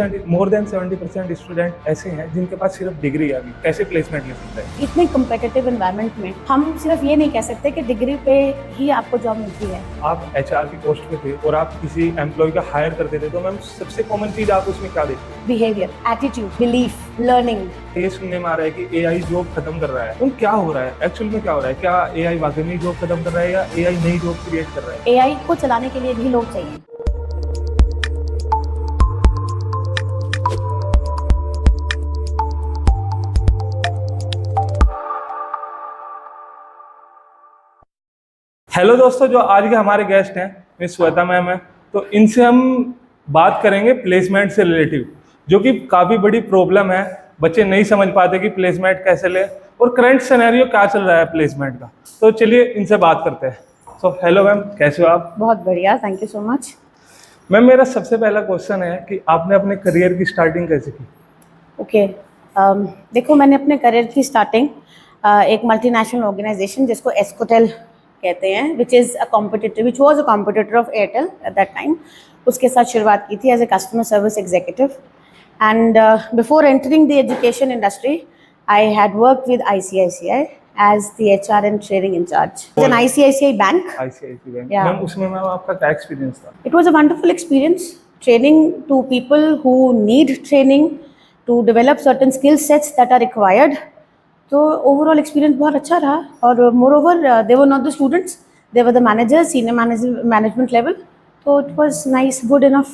More than 70% student ऐसे हैं जिनके पास सिर्फ डिग्री आ गई, कैसे प्लेसमेंट ले सकते हैं? इतने कम्पिटिटिव एनवायरनमेंट में हम सिर्फ ये नहीं कह सकते कि डिग्री पे ही आपको जॉब मिलती है। आप एचआर की पोस्ट पे थे और आप किसी एम्प्लॉय का हायर करते थे, तो मैम सबसे कॉमन चीज आप उसमें क्या देखते हैं? Behaviour, attitude, belief, learning. ये सुनने में आ रहा है कि एआई जॉब खत्म कर रहा है, तो क्या हो रहा है एक्चुअल में? क्या हो रहा है? क्या एआई वाकई में जॉब खत्म कर रहा है या एआई नई जॉब क्रिएट कर रहा है? एआई को चलाने के लिए भी लोग चाहिए। हेलो दोस्तों, जो आज के हमारे गेस्ट हैं मिस श्वेता मैम है, तो इनसे हम बात करेंगे प्लेसमेंट से रिलेटिव, जो कि काफ़ी बड़ी प्रॉब्लम है। बच्चे नहीं समझ पाते कि प्लेसमेंट कैसे ले और करंट सिनेरियो क्या चल रहा है प्लेसमेंट का। तो चलिए इनसे बात करते हैं। सो हेलो मैम, कैसे हो आप? बहुत बढ़िया, thank you so much. Ma'am, मेरा सबसे पहला क्वेश्चन है कि आपने अपने करियर की स्टार्टिंग कैसे की? ओके, देखो मैंने अपने करियर की स्टार्टिंग एक मल्टीनेशनल ऑर्गेनाइजेशन जिसको एस्कोटेल कहते हैं, which was a competitor of Airtel at that time, उसके साथ शुरुआत की थी as a customer service executive. And before entering the education industry I had work with ICICI as the HR and training in charge. It's an ICICI bank. ICICI bank. Yeah. Ma'am, उसमें ma'am आपका क्या experience था? It was a wonderful experience, training to people who need training to develop certain skill sets that are required. तो overall experience बहुत अच्छा रहा। और moreover they were not the students, they were the managers, senior management level. तो it was nice, good enough.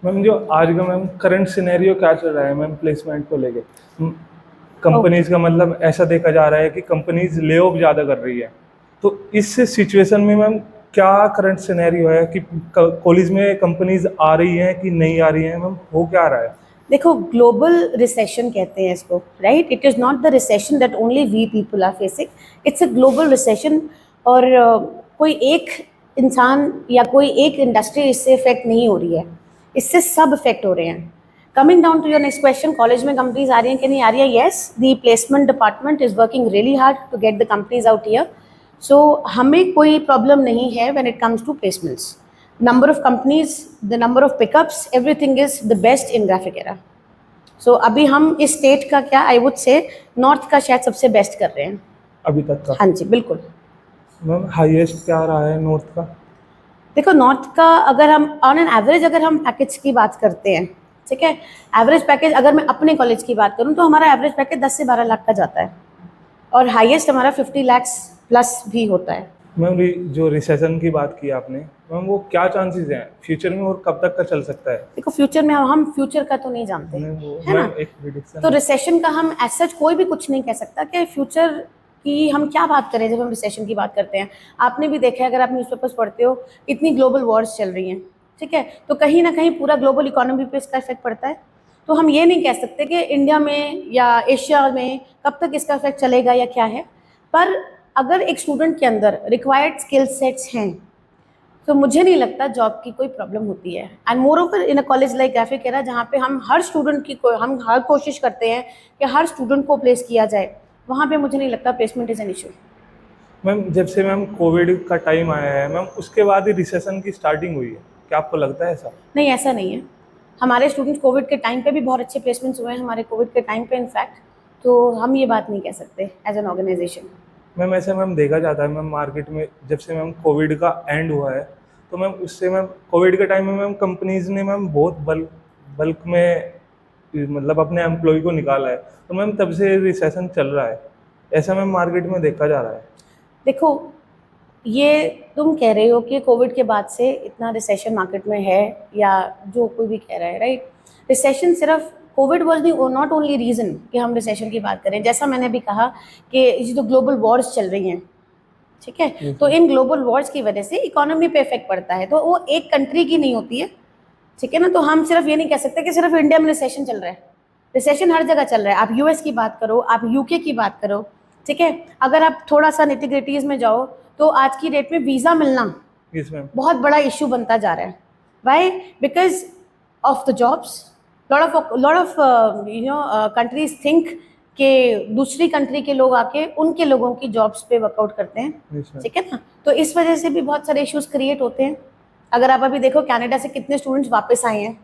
Ma'am, जो आज का ma'am current scenario क्या चल रहा है मैम प्लेसमेंट को लेके? कंपनीज का मतलब ऐसा देखा जा रहा है कि कंपनीज ले ऑफ ज़्यादा कर रही है, तो इस सिचुएशन में मैम क्या करंट सिनेरियो है कि कॉलेज में कंपनीज आ रही हैं कि नहीं आ रही हैं? मैम, हो क्या रहा है? देखो, ग्लोबल रिसेशन कहते हैं इसको, right? It is not the recession that only we people are facing, it's a global recession. और कोई एक इंसान या कोई एक इंडस्ट्री इससे इफेक्ट नहीं हो रही है, इससे सब इफेक्ट हो रहे हैं। Coming down to your next question, college में कंपनीज आ रही हैं कि नहीं आ रही है? Yes, the placement department is working really hard to get the companies out here. So हमें कोई प्रॉब्लम नहीं है when it comes to placements. Number of companies, the number of pickups, everything is the best in Graphic Era. So अभी हम इस state का क्या, I would say north का शायद सबसे बेस्ट कर रहे हैं अभी तक का? हाँ जी, बिल्कुल। मैम, हाईएस्ट क्या रहा है नॉर्थ का? देखो, नॉर्थ का अगर हम ऑन एन एवरेज अगर हम पैकेज की बात करते हैं, ठीक है, एवरेज पैकेज अगर मैं अपने कॉलेज की बात करूं तो हमारा एवरेज पैकेज 10 से 12 लाख का जाता है और हाईएस्ट हमारा 50 लाख प्लस भी होता है। मैम, जो रिसेशन की बात की आपने, मैम वो क्या चांसेस हैं फ्यूचर में और कब तक का चल सकता है? देखो, फ्यूचर में हम फ्यूचर का तो नहीं जानते, है ना? एक प्रेडिक्शन तो रिसेशन का हम एज सच कोई भी कुछ नहीं कह सकता कि फ्यूचर की हम क्या बात करें जब हम रिसेशन की बात करते हैं। आपने भी देखा है, अगर आप न्यूज़पेपर्स पढ़ते हो, इतनी ग्लोबल वॉर्स चल रही हैं, ठीक है, तो कहीं ना कहीं पूरा ग्लोबल इकोनॉमी पे इसका इफेक्ट पड़ता है। तो हम ये नहीं कह सकते कि इंडिया में या एशिया में कब तक इसका इफेक्ट चलेगा या क्या है। पर अगर एक स्टूडेंट के अंदर रिक्वायर्ड स्किल सेट्स हैं तो मुझे नहीं लगता जॉब की कोई प्रॉब्लम होती है। And more over in a college like graphic era, जहाँ पे हम हर स्टूडेंट की हम हर कोशिश करते हैं कि हर स्टूडेंट को प्लेस किया जाए, वहाँ पे मुझे नहीं लगता placement is an issue. Ma'am, जब से मैम कोविड का टाइम आया है मैम, उसके बाद ही रिसेशन की स्टार्टिंग हुई है, क्या आपको लगता है ऐसा? नहीं, ऐसा नहीं है। हमारे स्टूडेंट्स कोविड के टाइम पे भी बहुत अच्छे प्लेसमेंट्स हुए हैं हमारे कोविड के टाइम पे इनफैक्ट। तो हम ये बात नहीं कह सकते एज एन ऑर्गेनाइजेशन। मैम, ऐसे मैम देखा जाता है मैम मार्केट में, जब से मैम कोविड का एंड हुआ है तो मैम उससे मैम कोविड के टाइम में मैम कंपनीज ने मैम बहुत बल्क में मतलब अपने एम्प्लॉय को निकाला है, तो मैम तब से रिसेशन चल रहा है, ऐसा मैम मार्केट में देखा जा रहा है। देखो, ये तुम कह रहे हो कि कोविड के बाद से इतना रिसेशन मार्केट में है, या जो कोई भी कह रहा है, राइट? रिसेशन सिर्फ Covid was the not only reason कि हम रिसेशन की बात करें। जैसा मैंने भी कहा कि ये जो ग्लोबल वॉर्स चल रही हैं, ठीक है, तो इन ग्लोबल वॉर्स की वजह से इकोनॉमी पे इफेक्ट पड़ता है। तो वो एक कंट्री की नहीं होती है, ठीक है ना? तो हम सिर्फ ये नहीं कह सकते कि सिर्फ इंडिया में रिसेशन चल रहा है। रिसेशन हर जगह चल रहा है। आप यूएस की बात करो, आप यूके की बात करो, ठीक है। अगर आप थोड़ा सा निटिग्रिटीज में जाओ तो आज की डेट में वीज़ा मिलना बहुत बड़ा इशू बनता जा रहा है। Why? Because of the jobs. Lot of countries think कि दूसरी कंट्री के लोग आके उनके लोगों की जॉब्स पे वर्कआउट करते हैं, ठीक है ना? तो इस वजह से भी बहुत सारे इश्यूज क्रिएट होते हैं। अगर आप अभी देखो, कनाडा से कितने स्टूडेंट्स वापस आए हैं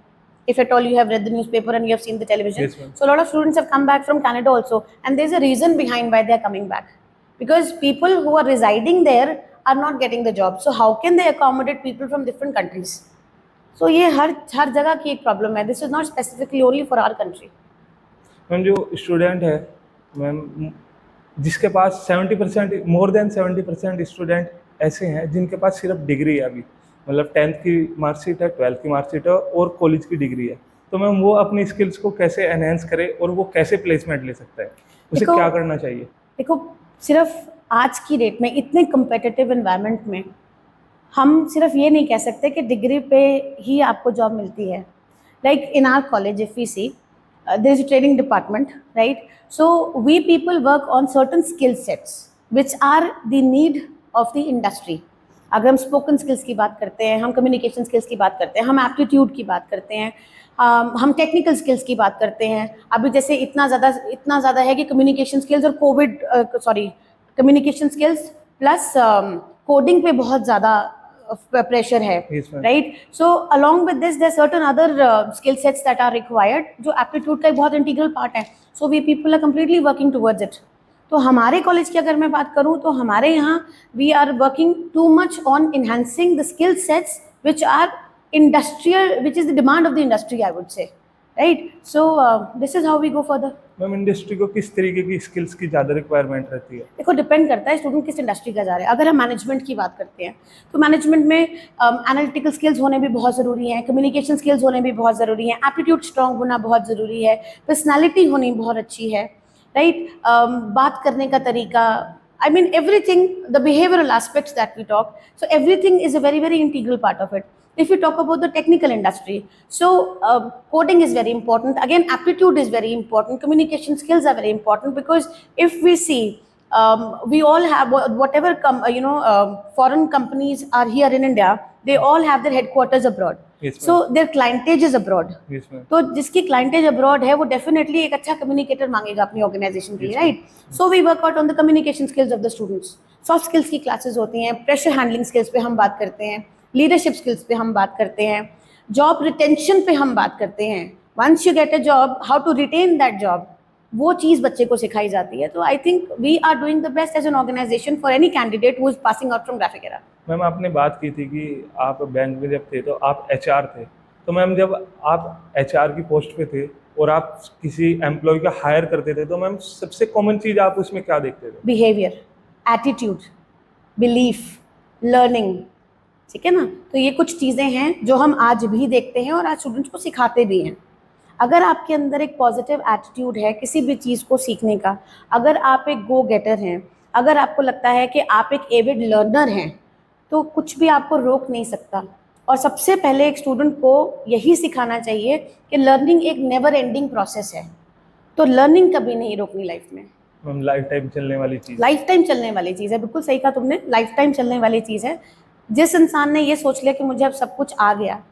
if at all you have read the newspaper and you have seen the television. Yes, ma'am. So a lot of students have come back from Canada also, and there's a reason behind why they are coming back, because people who are residing there are not getting the job. So how can they accommodate people from different countries? So ये हर जगह की एक problem है. This is not specifically only for our country. Ma'am जो student है ma'am, जिसके पास 70% more than 70% student ऐसे हैं जिनके पास सिर्फ डिग्री है अभी, मतलब 10th की मार्कशीट है, 12th की मार्कशीट है और कॉलेज की डिग्री है. तो मैम वो अपनी स्किल्स को कैसे एनहेंस करे और वो कैसे प्लेसमेंट ले सकता है, उसे देखो- क्या करना चाहिए? देखो, सिर्फ आज की डेट में इतने competitive environment में हम सिर्फ ये नहीं कह सकते कि डिग्री पे ही आपको जॉब मिलती है. Like in our college, if we see, there is a training department, right? So we people work on certain skill sets which are the need of the industry. अगर हम स्पोकन स्किल्स की बात करते हैं, हम communication skills की बात करते हैं, हम एप्टीट्यूड की बात करते हैं, हम टेक्निकल स्किल्स की बात करते हैं. अभी जैसे इतना ज़्यादा है कि कम्युनिकेशन स्किल्स और कम्युनिकेशन स्किल्स प्लस कोडिंग पे बहुत ज़्यादा प्रेशर है, Yes, ma'am. Right? So along with this there certain other skill sets that are required, जो एप्टीट्यूड का एक बहुत इंटीग्रल पार्ट है. So we people are completely working towards it. तो हमारे कॉलेज की अगर मैं बात करूं तो हमारे यहाँ we are working too much on enhancing the skill sets which are industrial, which is the demand of the industry, I would say, right? So this is how we go further. Ma'am industry को किस तरीके की skills की ज़्यादा requirement रहती है? देखो, depend करता है स्टूडेंट किस इंडस्ट्री का जा रहा है. अगर हम मैनेजमेंट की बात करते हैं तो मैनेजमेंट में एनालिटिकल स्किल्स होने भी बहुत ज़रूरी हैं, कम्युनिकेशन स्किल्स होने भी बहुत ज़रूरी हैं, एप्टीट्यूड स्ट्रांग होना बहुत ज़रूरी है, पर्सनैलिटी होनी बहुत अच्छी है, राइट? बात करने का तरीका, I mean everything, the behavioral aspects that we talk, so everything is a very, very integral part of it. If you talk about the technical industry, so coding is very important. Again, aptitude is very important. Communication skills are very important, because if we see, we all have whatever foreign companies are here in India, they all have their headquarters abroad. Yes, ma'am. So their clientage is abroad. Yes, ma'am. तो जिसकी clientage abroad है वो definitely एक अच्छा communicator मांगेगा अपनी organisation के लिए, right? So we work out on the communication skills of the students. Soft skills की क्लासेस होती हैं, प्रेशर हैंडलिंग स्किल्स पे हम बात करते हैं, लीडरशिप स्किल्स पे हम बात करते हैं, जॉब रिटेंशन पे हम बात करते हैं. Once you get a job, how to retain that job, वो चीज़ बच्चे को सिखाई जाती है. तो I think we are doing the best as an organisation for any candidate who is passing out from Graphic Era. Ma'am आपने बात की थी कि आप बैंक में जब थे तो आप एचआर थे, तो मैम जब आप एचआर की पोस्ट पे थे और आप किसी एम्प्लॉय का हायर करते थे, तो मैम सबसे कॉमन चीज़ आप उसमें क्या देखते थे? बिहेवियर, एटीट्यूड, बिलीफ, लर्निंग, ठीक है ना? तो ये कुछ चीज़ें हैं जो हम आज भी देखते हैं और आज स्टूडेंट्स को सिखाते भी हैं. अगर आपके अंदर एक पॉजिटिव एटीट्यूड है किसी भी चीज़ को सीखने का, अगर आप एक गो गेटर हैं, अगर आपको लगता है कि आप एक एविड लर्नर हैं, तो कुछ भी आपको रोक नहीं सकता. और सबसे पहले एक स्टूडेंट को यही सिखाना चाहिए कि लर्निंग एक नेवर एंडिंग प्रोसेस है. तो लर्निंग कभी नहीं रोकनी लाइफ में. मैम लाइफ टाइम चलने वाली चीज़, लाइफ टाइम चलने वाली चीज़ है. बिल्कुल सही कहा तुमने, लाइफ टाइम चलने वाली चीज़ है. जिस इंसान ने ये सोच लिया कि मुझे अब सब कुछ आ गया,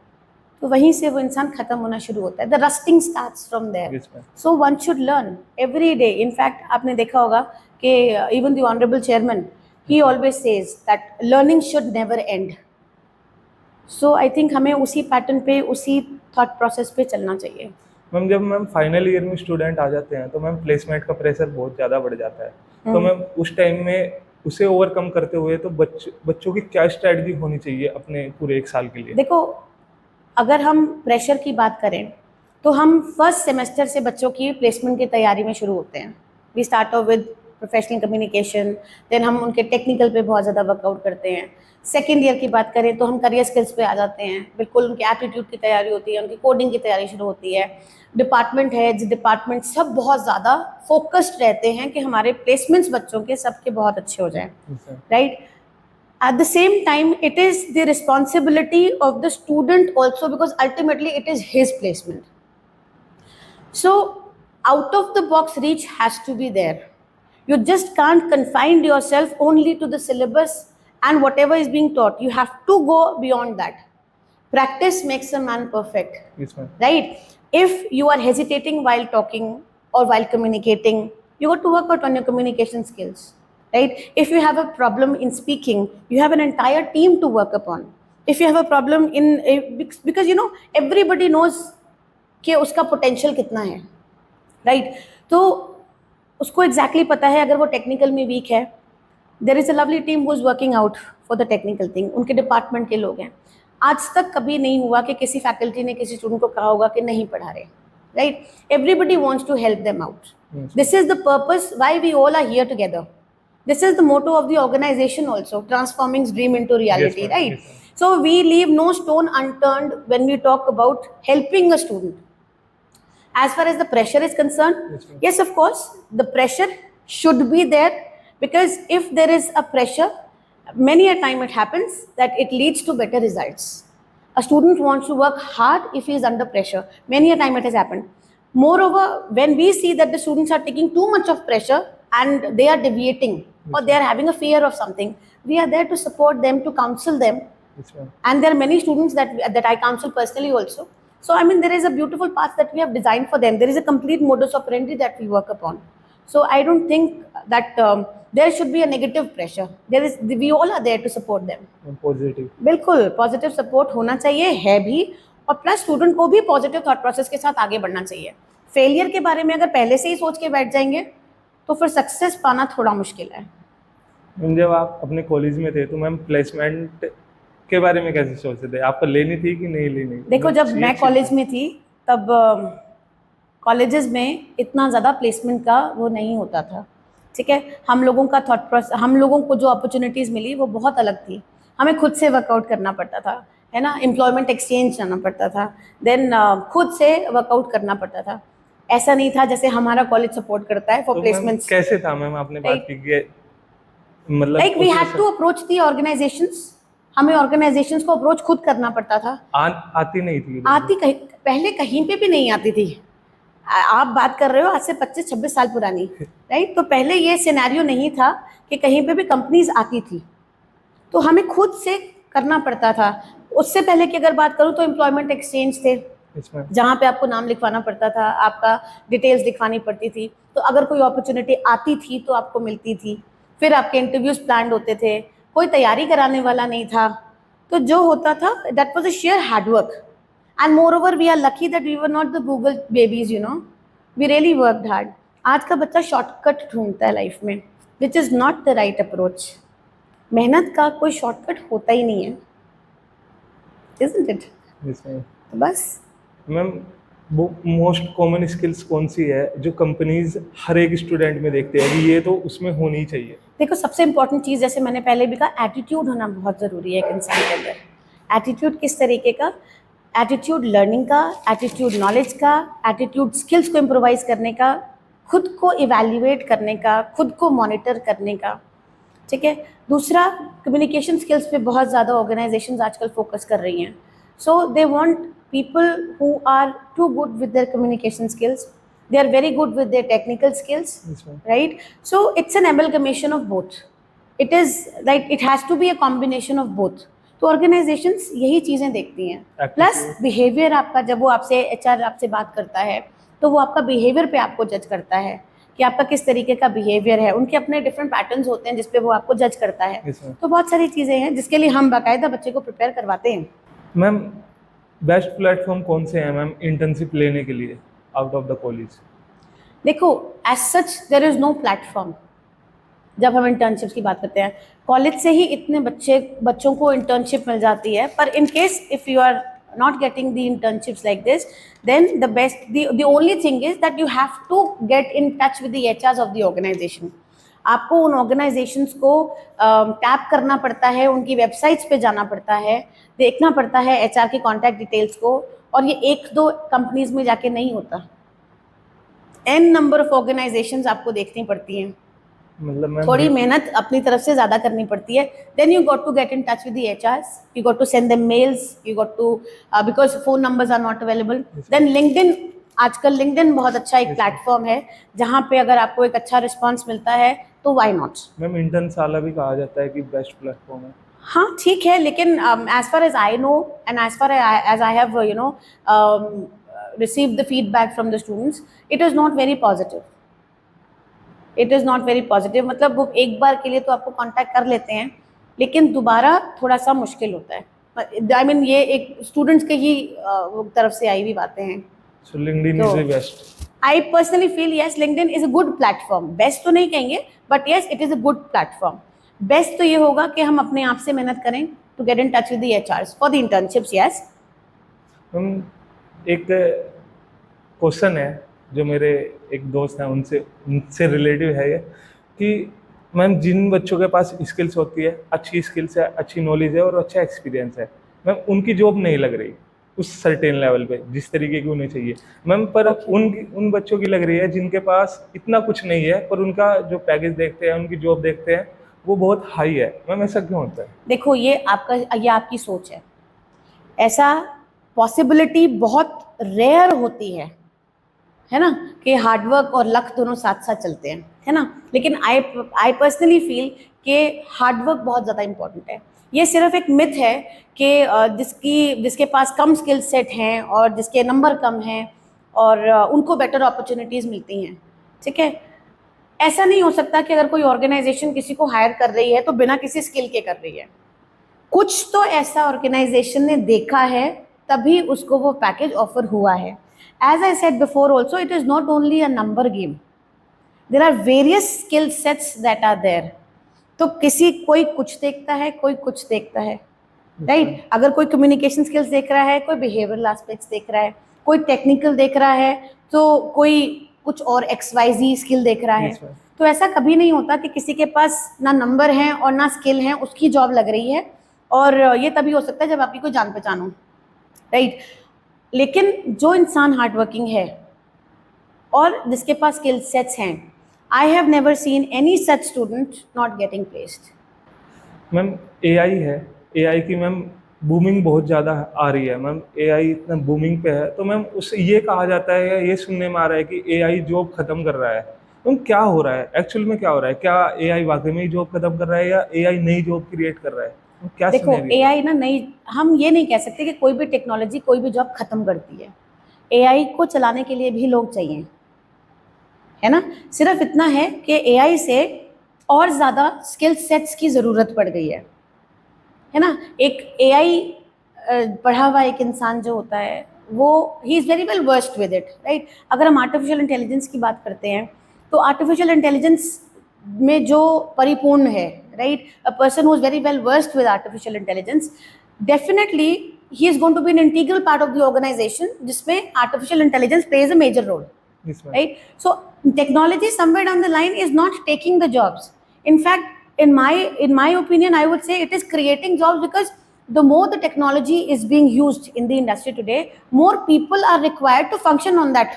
तो वहीं से वो इंसान खत्म होना शुरू होता है. The rusting starts from there. Yes, ma'am. So one should learn every day. In fact आपने देखा होगा कि even the honourable chairman, he always says that learning should never end. So I think हमें उसी पैटर्न पे, उसी थॉट प्रोसेस पे चलना चाहिए. मैम जब मैम फाइनल ईयर में स्टूडेंट आ जाते हैं तो मैम प्लेसमेंट का प्रेशर बहुत ज़्यादा बढ़ जाता है. तो मैम उस टाइम में उसे ओवरकम करते हुए तो बच्चों की क्या स्ट्रेटजी होनी चाहिए अपने पूरे 1 साल के लिए? देखो, अगर हम प्रेशर की बात करें तो हम फर्स्ट सेमेस्टर से बच्चों की प्लेसमेंट की तैयारी में शुरू होते हैं. We start off with professional communication, then हम उनके टेक्निकल पे बहुत ज़्यादा वर्कआउट करते हैं. सेकेंड ईयर की बात करें तो हम करियर स्किल्स पे आ जाते हैं. बिल्कुल उनकी एप्टीट्यूड की तैयारी होती है, उनकी कोडिंग की तैयारी शुरू होती है. डिपार्टमेंट है, डिपार्टमेंट सब बहुत ज़्यादा फोकस्ड रहते हैं कि हमारे प्लेसमेंट्स बच्चों के सबके बहुत अच्छे हो जाएं, right? At the same time, it is the responsibility of the student also, because ultimately it is his placement. So out of the box reach has to be there. You just can't confine yourself only to the syllabus and whatever is being taught. You have to go beyond that. Practice makes a man perfect. Yes, ma'am. Right? If you are hesitating while talking or while communicating, you got to work out on your communication skills. Right? If you have a problem in speaking, you have an entire team to work upon. If you have a problem in, because everybody knows कि उसका potential कितना है, right? तो उसको exactly पता है अगर वो टेक्निकल में वीक है, there is a lovely team who is working out for the technical thing, उनके डिपार्टमेंट के लोग हैं। आज तक कभी नहीं हुआ कि किसी फैकल्टी ने किसी स्टूडेंट को कहा होगा कि नहीं पढ़ा रहे, right? Everybody wants to help them out. This is the purpose why we all are here together. This is the motto of the organization also, transforming dream into reality, Yes, ma'am. right? Yes, ma'am. So we leave no stone unturned when we talk about helping a student. As far as the pressure is concerned, Yes, ma'am. yes, of course, the pressure should be there, because if there is a pressure, many a time it happens that it leads to better results. A student wants to work hard if he is under pressure. Many a time it has happened. Moreover, when we see that the students are taking too much of pressure and they are deviating or they are having a fear of something, we are there to support them, to counsel them. Yes, ma'am. And there are many students that I counsel personally also. So I mean, there is a beautiful path that we have designed for them. There is a complete modus operandi that we work upon. So I don't think that there should be a negative pressure. We all are there to support them. Positive बिल्कुल positive support होना चाहिए, है भी, और plus student को भी positive thought process के साथ आगे बढ़ना चाहिए. फेलियर के बारे में अगर पहले से ही सोच के बैठ जाएंगे तो फिर सक्सेस पाना थोड़ा मुश्किल है. मैम जब आप अपने कॉलेज में थे तो मैम प्लेसमेंट के बारे में कैसे सोचते थे, आपको लेनी थी कि नहीं लेनी? देखो, जब मैं कॉलेज में थी तब कॉलेजेस में इतना ज़्यादा प्लेसमेंट का वो नहीं होता था, ठीक है. हम लोगों का थॉट प्रोसेस, हम लोगों को जो अपॉर्चुनिटीज़ मिली वो बहुत अलग थी. हमें खुद से वर्कआउट करना पड़ता था, है ना. एम्प्लॉयमेंट एक्सचेंज जाना पड़ता था, देन खुद से वर्कआउट करना पड़ता था. ऐसा नहीं था जैसे हमारा कॉलेज सपोर्ट करता है फॉर तो प्लेसमेंट्स. कैसे था मैम, आपने बात की कि मतलब like we had to approach the organisations. हमें ऑर्गेनाइजेशंस को अप्रोच खुद करना पड़ता था. आती नहीं थी? पहले कहीं पे भी नहीं आती थी. आप बात कर रहे हो आज से 25-26 साल पुरानी, राइट? तो पहले ये सिनेरियो नहीं था कि कहीं पे भी कंपनीज आती थी, तो हमें खुद से करना पड़ता था. उससे पहले की अगर बात करूँ तो एम्प्लॉयमेंट एक्सचेंज थे, जहाँ पे आपको नाम लिखवाना पड़ता था, आपका डिटेल्स लिखवानी पड़ती थी. तो अगर कोई अपॉर्चुनिटी आती थी तो आपको मिलती थी. फिर आपके इंटरव्यूज प्लान होते थे, कोई तैयारी कराने वाला नहीं था. तो जो होता था that was a sheer hard work. And moreover we are lucky that we were not the Google babies, you know. We really worked hard. आज का बच्चा शॉर्टकट ढूंढता है लाइफ में, which is not the right approach. मेहनत का कोई shortcut होता ही नहीं है, isn't it? तो बस मैम वो मोस्ट कॉमन स्किल्स कौन सी है जो कंपनीज हर एक स्टूडेंट में देखते हैं कि ये तो उसमें होनी चाहिए? देखो, सबसे इंपॉर्टेंट चीज़, जैसे मैंने पहले भी कहा, एटीट्यूड होना बहुत ज़रूरी है एक इंसान के अंदर. एटीट्यूड किस तरीके का? एटीट्यूड लर्निंग का, एटीट्यूड नॉलेज का, एटीट्यूड स्किल्स को इम्प्रोवाइज करने का, खुद को इवैल्यूएट करने का, खुद को मॉनिटर करने का, ठीक है. दूसरा, कम्युनिकेशन स्किल्स पे बहुत ज़्यादा ऑर्गेनाइजेशंस आजकल फोकस कर रही हैं. So they want people who are too good with their communication skills. They are very good with their technical skills, right? So it's an amalgamation of both. It is like it has to be a combination of both. तो organisations यही चीज़ें देखती हैं. Plus behaviour आपका, जब वो आपसे HR आपसे बात करता है तो वो आपका बिहेवियर पे आपको जज करता है कि आपका किस तरीके का बिहेवियर है. उनके अपने डिफरेंट पैटर्न्स होते हैं जिस पे वो आपको जज करता है. तो बहुत सारी चीज़ें हैं जिसके लिए हम बाकायदा बच्चे को प्रिपेयर करवाते हैं. मैम बेस्ट प्लेटफॉर्म कौन से हैं मैम इंटर्नशिप लेने के लिए आउट ऑफ द कॉलेज? देखो, as such there is no platform. जब हम इंटर्नशिप्स की बात करते हैं, कॉलेज से ही इतने बच्चों को इंटर्नशिप मिल जाती है. पर in case if you are not getting the internships like this, then the only thing is that you have to get in touch with the HRs of the organization. आपको उन organisations को tap करना पड़ता है, उनकी websites पे जाना पड़ता है, देखना पड़ता है HR की कॉन्टैक्ट डिटेल्स को. और ये 1-2 कंपनीज में जाके नहीं होता. n नंबर ऑफ ऑर्गेनाइजेशंस आपको देखनी पड़ती हैं. मतलब थोड़ी मेहनत अपनी तरफ से ज़्यादा करनी पड़ती है. Then you got to get in touch with the HRs, you got to send them mails, you got to because phone numbers are not available. Then LinkedIn, आजकल लिंक्डइन बहुत अच्छा एक प्लेटफॉर्म है जहाँ पे अगर आपको एक अच्छा रिस्पॉन्स मिलता है तो वाई नॉट. मैम इंटर्नशाला भी कहा जाता है कि बेस्ट प्लेटफॉर्म है. हाँ, ठीक है, लेकिन as far as I know and as far as I have you know received the feedback from the students, it is not very positive. It is not very positive. मतलब वो एक बार के लिए तो आपको कांटेक्ट कर लेते हैं, लेकिन दोबारा थोड़ा सा मुश्किल होता है. आई मीन ये एक स्टूडेंट्स के ही तरफ से आई हुई बातें हैं. So LinkedIn is तो the best. I personally feel yes, LinkedIn is a good platform. Best तो नहीं कहेंगे, but yes, it is a good platform. Best तो ये होगा कि हम अपने आप से मेहनत करें to get in touch with the HRs for the internships. Yes. हम एक क्वेश्चन है जो मेरे एक दोस्त हैं उनसे रिलेटिव है ये कि मैम जिन बच्चों के पास स्किल्स होती है, अच्छी स्किल्स है, अच्छी नॉलेज है और अच्छा एक्सपीरियंस है, मैम उनकी जॉब नहीं लग रही उस सर्टेन लेवल पे जिस तरीके की उन्हें चाहिए मैम, पर उन बच्चों की लग रही है जिनके पास इतना कुछ नहीं है पर उनका जो पैकेज देखते हैं, उनकी जॉब देखते हैं, वो बहुत हाई है। मैम ऐसा क्यों होता है? देखो ये आपकी सोच है। ऐसा पॉसिबिलिटी बहुत रेयर होती है ना, कि हार्डवर्क और लक दोनों साथ साथ चलते हैं, है ना। लेकिन आई पर्सनली फील कि हार्डवर्क बहुत ज़्यादा इम्पॉर्टेंट है। ये सिर्फ एक मिथ है कि जिसके पास कम स्किल सेट हैं और जिसके नंबर कम हैं और उनको बेटर अपॉर्चुनिटीज़ मिलती हैं, ठीक है। ऐसा नहीं हो सकता कि अगर कोई ऑर्गेनाइजेशन किसी को हायर कर रही है तो बिना किसी स्किल के कर रही है। कुछ तो ऐसा ऑर्गेनाइजेशन ने देखा है तभी उसको वो पैकेज ऑफर हुआ है। As I said before also, it is not only a number game, there are various skill sets that are there. तो कोई कुछ देखता है, कोई कुछ देखता है, राइट। अगर कोई कम्युनिकेशन स्किल्स देख रहा है, कोई बिहेवियरल एस्पेक्ट्स देख रहा है, कोई टेक्निकल देख रहा है, तो कोई कुछ और XYZ स्किल देख रहा है। तो ऐसा कभी नहीं होता कि किसी के पास ना नंबर है और ना स्किल है उसकी जॉब लग रही है, और ये तभी हो सकता है जब आपकी कोई जान पहचान हो, राइट। लेकिन जो इंसान हार्डवर्किंग है और जिसके पास स्किल सेट्स हैं, I have never seen any such student not getting placed. Ma'am AI है, AI की मैम बूमिंग बहुत ज़्यादा आ रही है मैम, AI इतना बूमिंग पे है, तो मैम उससे ये कहा जाता है या ये सुनने में आ रहा है कि AI जॉब खत्म कर रहा है। मैम क्या हो रहा है एक्चुअल में, क्या हो रहा है? क्या AI वाकई में ही जॉब खत्म कर रहा है या AI नई जॉब क्रिएट कर रहा है? क्या देखो scenario है? AI ना नई, हम ये नहीं कह सकते कि कोई भी टेक्नोलॉजी कोई भी जॉब खत्म करती है। AI को चलाने के लिए भी लोग चाहिए, है ना। सिर्फ इतना है कि AI से और ज़्यादा स्किल सेट्स की ज़रूरत पड़ गई है ना। एक AI पढ़ा हुआ एक इंसान जो होता है वो he is very well versed with it, right. अगर हम आर्टिफिशियल इंटेलिजेंस की बात करते हैं तो आर्टिफिशियल इंटेलिजेंस में जो परिपूर्ण है, right, a person who is very well versed with artificial intelligence, definitely he is going to be an integral part of the organisation जिसमें artificial intelligence plays a major role, Yes, ma'am. right? So technology somewhere down the line is not taking the jobs. In fact, in my opinion, I would say it is creating jobs, because the more the technology is being used in the industry today, more people are required to function on that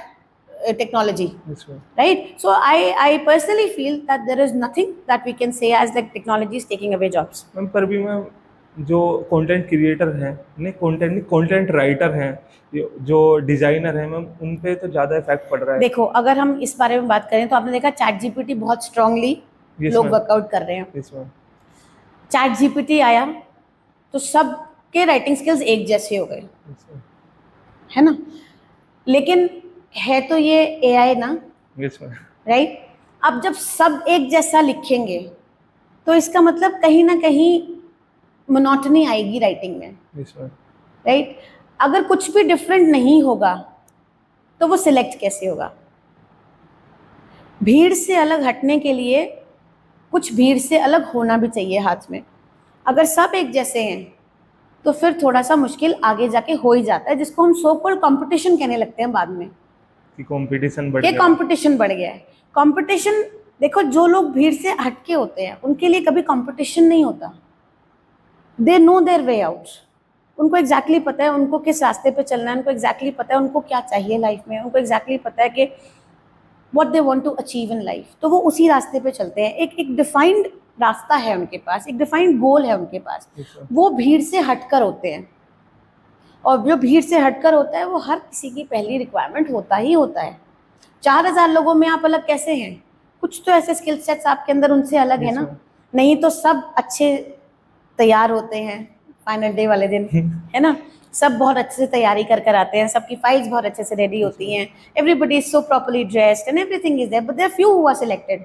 technology, Yes, ma'am. right? So I personally feel that there is nothing that we can say as like technology is taking away jobs. Ma'am पर भी ma'am जो content creator हैं, content writer हैं, जो designer हैं ma'am, उन पे तो ज़्यादा इफेक्ट पड़ रहा है। देखो अगर हम इस बारे में बात करें तो आपने देखा ChatGPT बहुत स्ट्रांगली Yes, लोग ma'am. वर्कआउट कर रहे हैं। Yes, ma'am. ChatGPT आया तो सबके राइटिंग स्किल्स एक जैसे हो गए, Yes, ma'am. है ना। लेकिन है तो ये AI ना, Yes, ma'am. राइट। अब जब सब एक जैसा लिखेंगे तो इसका मतलब कहीं ना कहीं मोनोटनी आएगी राइटिंग में, Yes, ma'am. राइट। अगर कुछ भी डिफरेंट नहीं होगा तो वो सिलेक्ट कैसे होगा? भीड़ से अलग हटने के लिए कुछ भीड़ से अलग होना भी चाहिए हाथ में। अगर सब एक जैसे हैं तो फिर थोड़ा सा मुश्किल आगे जाके हो ही जाता है, जिसको हम सो कॉल्ड कंपटीशन कहने लगते हैं बाद में, कि कंपटीशन बढ़ ये गया। कंपटीशन बढ़ गया है। कंपटीशन, देखो जो लोग भीड़ से हटके होते हैं उनके लिए कभी कंपटीशन नहीं होता। They know their way out, उनको एग्जैक्टली पता है उनको किस रास्ते पे चलना है, उनको एग्जैक्टली पता है उनको क्या चाहिए लाइफ में, उनको एग्जैक्टली पता है कि what they want to achieve in life, तो वो उसी रास्ते पे चलते हैं। एक डिफाइंड रास्ता है उनके पास, एक डिफाइंड गोल है उनके पास। वो भीड़ से हटकर होते हैं, और जो भीड़ से हटकर होता है वो हर किसी की पहली रिक्वायरमेंट होता ही होता है। 4000 लोगों में आप अलग कैसे हैं? कुछ तो ऐसे स्किल सेट्स आपके अंदर उनसे अलग है ना, नहीं तो सब अच्छे तैयार होते हैं फाइनल डे वाले दिन, है ना। सब बहुत अच्छे से तैयारी कर कर आते हैं, सबकी फाइल्स बहुत अच्छे से रेडी होती हैं, everybody is so properly dressed and everything is there, but there are few who are selected.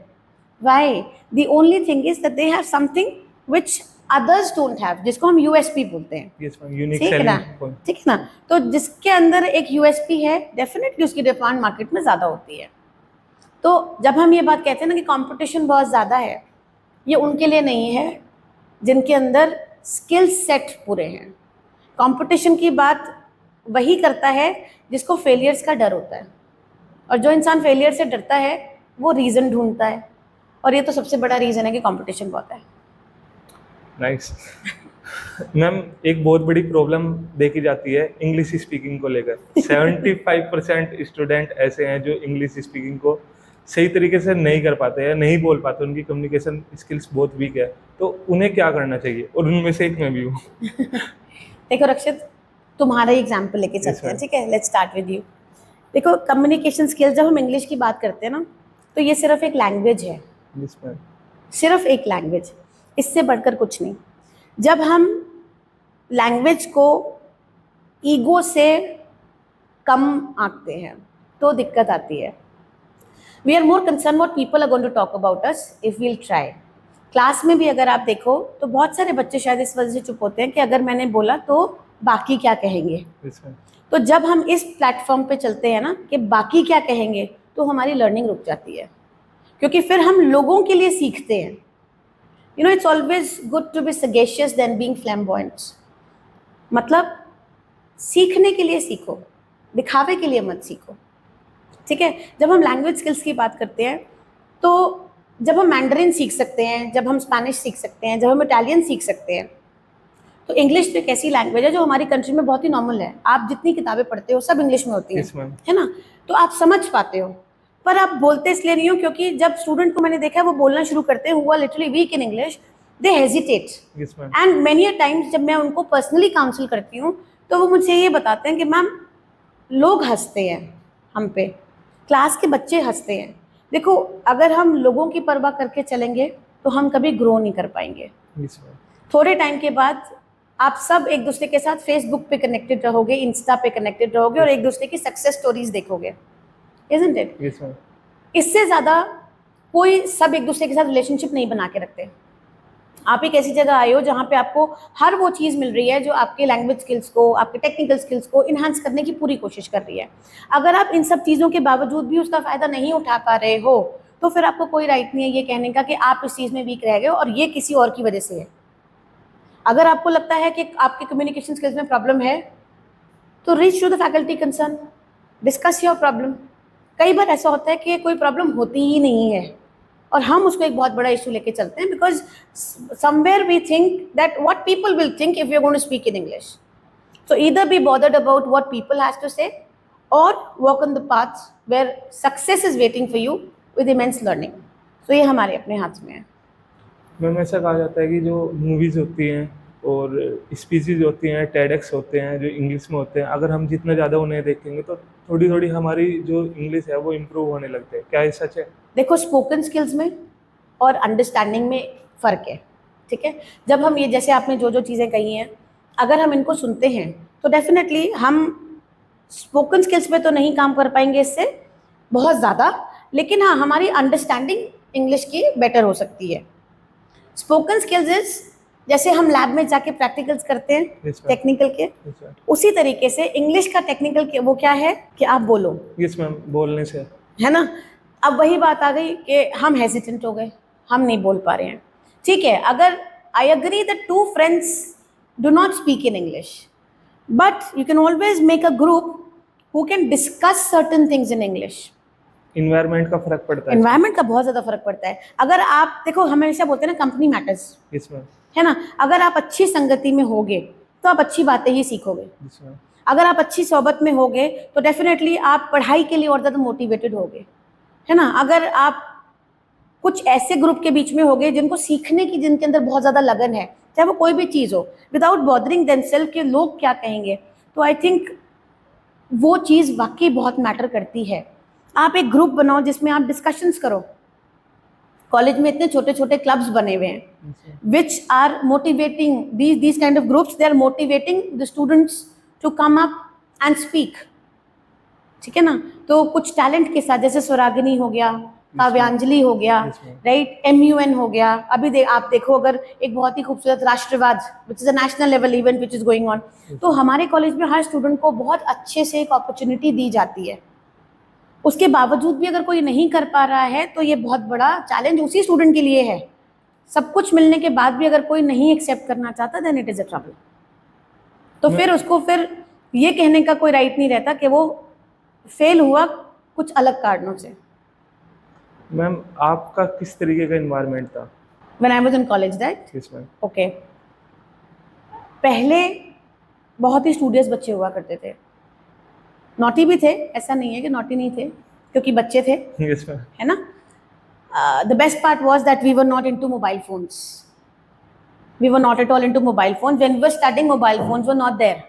Why? The only thing is that they have something which others don't have, जिसको हम USP बोलते हैं। Yes ma'am, unique ठीक है ना, selling point. ठीक है ना। तो जिसके अंदर एक यूएसपी है, डेफिनेटली उसकी डिमांड मार्केट में ज़्यादा होती है। तो जब हम ये बात कहते हैं ना कि कंपटीशन बहुत ज़्यादा है, ये उनके लिए नहीं है जिनके अंदर स्किल सेट पूरे हैं। कंपटीशन की बात वही करता है जिसको फेलियर्स का डर होता है, और जो इंसान फेलियर से डरता है वो रीज़न ढूंढता है, और ये तो सबसे बड़ा रीज़न है कि कंपटीशन बहुत है। नाइस। मैम, एक बहुत बड़ी प्रॉब्लम देखी जाती है इंग्लिश स्पीकिंग को लेकर। 75% स्टूडेंट ऐसे हैं जो इंग्लिश स्पीकिंग को सही तरीके से नहीं कर पाते हैं, नहीं बोल पाते, उनकी कम्युनिकेशन स्किल्स बहुत वीक है, तो उन्हें क्या करना चाहिए? और उनमें से एक मैं भी हूँ। देखो रक्षित, तुम्हारा ही एग्जाम्पल लेके चलते हैं, ठीक है, लेट्स स्टार्ट विद यू। देखो, कम्युनिकेशन स्किल्स, जब हम इंग्लिश की बात करते हैं ना, तो ये सिर्फ एक लैंग्वेज है, यस मैम। सिर्फ एक लैंग्वेज, इससे बढ़कर कुछ नहीं। जब हम लैंग्वेज को ईगो से कम आंकते हैं तो दिक्कत आती है। We are more concern what people are going to talk about us if we'll try. Class में भी अगर आप देखो तो बहुत सारे बच्चे शायद इस वजह से चुप होते हैं कि अगर मैंने बोला तो बाकी क्या कहेंगे। Yes ma'am. तो जब हम इस प्लेटफॉर्म पे चलते हैं ना कि बाकी क्या कहेंगे, तो हमारी लर्निंग रुक जाती है, क्योंकि फिर हम लोगों के लिए सीखते हैं। You know, it's always good to be sagacious than being flamboyant. मतलब सीखने के लिए सीखो, दिखावे के लिए मत सीखो, ठीक है। जब हम लैंग्वेज स्किल्स की बात करते हैं, तो जब हम मैंडरिन सीख सकते हैं, जब हम स्पेनिश सीख सकते हैं, जब हम इटालियन सीख सकते हैं, तो इंग्लिश तो एक ऐसी लैंग्वेज है जो हमारी कंट्री में बहुत ही नॉर्मल है। आप जितनी किताबें पढ़ते हो सब इंग्लिश में होती हैं, Yes, ma'am. है ना, तो आप समझ पाते हो। पर आप बोलते इसलिए नहीं हो, क्योंकि जब स्टूडेंट को मैंने देखा है वो बोलना शुरू करते हैं, हुआ literally weak in English, they hesitate. Yes ma'am. And many a times जब मैं उनको पर्सनली काउंसिल करती हूँ तो वो मुझसे ये बताते हैं कि मैम, लोग हंसते हैं हम पे, क्लास के बच्चे हंसते हैं। देखो, अगर हम लोगों की परवाह करके चलेंगे तो हम कभी ग्रो नहीं कर पाएंगे। Yes ma'am. थोड़े टाइम के बाद आप सब एक दूसरे के साथ फेसबुक पे कनेक्टेड रहोगे, इंस्टा पे कनेक्टेड रहोगे, और एक दूसरे की सक्सेस स्टोरीज देखोगे, इजंट इट? Yes ma'am. इससे ज़्यादा कोई सब एक दूसरे के साथ रिलेशनशिप नहीं बना के रखते। आप एक ऐसी जगह आए हो जहाँ पे आपको हर वो चीज़ मिल रही है जो आपके लैंग्वेज स्किल्स को, आपके टेक्निकल स्किल्स को इन्हांस करने की पूरी कोशिश कर रही है। अगर आप इन सब चीज़ों के बावजूद भी उसका फ़ायदा नहीं उठा पा रहे हो, तो फिर आपको कोई राइट नहीं है ये कहने का कि आप इस चीज़ में वीक रह गए और ये किसी और की वजह से है। अगर आपको लगता है कि आपके कम्युनिकेशन स्किल्स में प्रॉब्लम है, तो reach to the faculty concern, discuss your problem. कई बार ऐसा होता है कि कोई प्रॉब्लम होती ही नहीं है और हम उसको एक बहुत बड़ा इशू लेके चलते हैं, because somewhere we think that what people will think if you are going to speak in English. So either be bothered about what people has to say, और walk on the path where success is waiting for you with immense learning. तो ये हमारे अपने हाथ में है। Ma'am, ऐसा कहा जाता है कि जो मूवीज़ होती हैं और स्पीचेज होती हैं, टेडेक्स होते हैं जो इंग्लिश में होते हैं, अगर हम जितना ज़्यादा उन्हें देखेंगे तो थोड़ी थोड़ी हमारी जो इंग्लिश है वो इम्प्रूव होने लगते हैं। क्या ये सच है? देखो, स्पोकन स्किल्स में और अंडरस्टैंडिंग में फ़र्क है, ठीक है। जब हम ये, जैसे आपने जो जो चीज़ें कही हैं, अगर हम इनको सुनते हैं तो डेफिनेटली हम स्पोकन स्किल्स पे तो नहीं काम कर पाएंगे इससे बहुत ज़्यादा, लेकिन हाँ, हमारी अंडरस्टैंडिंग इंग्लिश की बेटर हो सकती है। स्पोकन स्किल्स इज जैसे हम लैब में जाके प्रैक्टिकल्स करते हैं Yes, ma'am. टेक्निकल के, Yes, ma'am. उसी तरीके से इंग्लिश का टेक्निकल के वो क्या है कि आप बोलो, यस मैम, बोलने से। है ना। अब वही बात आ गई कि हम हेजिटेंट हो गए, हम नहीं बोल पा रहे हैं। ठीक है, अगर I agree that two friends do not speak in English, but you can always make a group who can discuss certain things in English. Environment का फर्क पड़ता है। एनवायरमेंट का बहुत ज़्यादा फर्क पड़ता है। अगर आप देखो, हम हमेशा बोलते हैं ना, कंपनी मैटर्स, यस मैम। है ना। अगर आप अच्छी संगति में होगे तो आप अच्छी बातें ही सीखोगे। Yes ma'am. अगर आप अच्छी सोबत में होगे तो डेफिनेटली आप पढ़ाई के लिए और ज़्यादा मोटिवेटेड होगे, है ना। अगर आप कुछ ऐसे ग्रुप के बीच में होगे जिनको सीखने की, जिनके अंदर बहुत ज़्यादा लगन है, चाहे वो कोई भी चीज़ हो, विदाउट बॉदरिंग देमसेल्फ के लोग क्या कहेंगे, तो आई थिंक वो चीज़ वाकई बहुत मैटर करती है। आप एक ग्रुप बनाओ जिसमें आप डिस्कशंस करो। कॉलेज में इतने छोटे छोटे क्लब्स बने हुए हैं which are motivating, these kind of groups, they are motivating the students to come up and speak, ठीक है ना। तो कुछ टैलेंट के साथ, जैसे स्वरागिनी हो गया, काव्यांजलि हो गया, Yes, ma'am. राइट, MUN हो गया। अभी आप देखो, अगर एक बहुत ही खूबसूरत राष्ट्रवाद which is a national level event which is going on, तो हमारे कॉलेज में हर स्टूडेंट को बहुत अच्छे से एक अपॉर्चुनिटी दी जाती है। उसके बावजूद भी अगर कोई नहीं कर पा रहा है तो ये बहुत बड़ा चैलेंज उसी स्टूडेंट के लिए है। सब कुछ मिलने के बाद भी अगर कोई नहीं एक्सेप्ट करना चाहता, then it is a trouble. तो फिर उसको फिर ये कहने का कोई राइट नहीं रहता कि वो फेल हुआ कुछ अलग कारणों से। मैम आपका किस तरीके का एनवायरनमेंट था? When I was in college, that yes ma'am. Okay, पहले बहुत ही स्टूडियस बच्चे हुआ करते थे। नॉटी भी थे, ऐसा नहीं है कि नॉटी नहीं थे, क्योंकि बच्चे थे, यस मैम। है ना। The best part was that we were not into mobile phones, we were not at all into mobile phone. When we were starting, mobile phones were not there,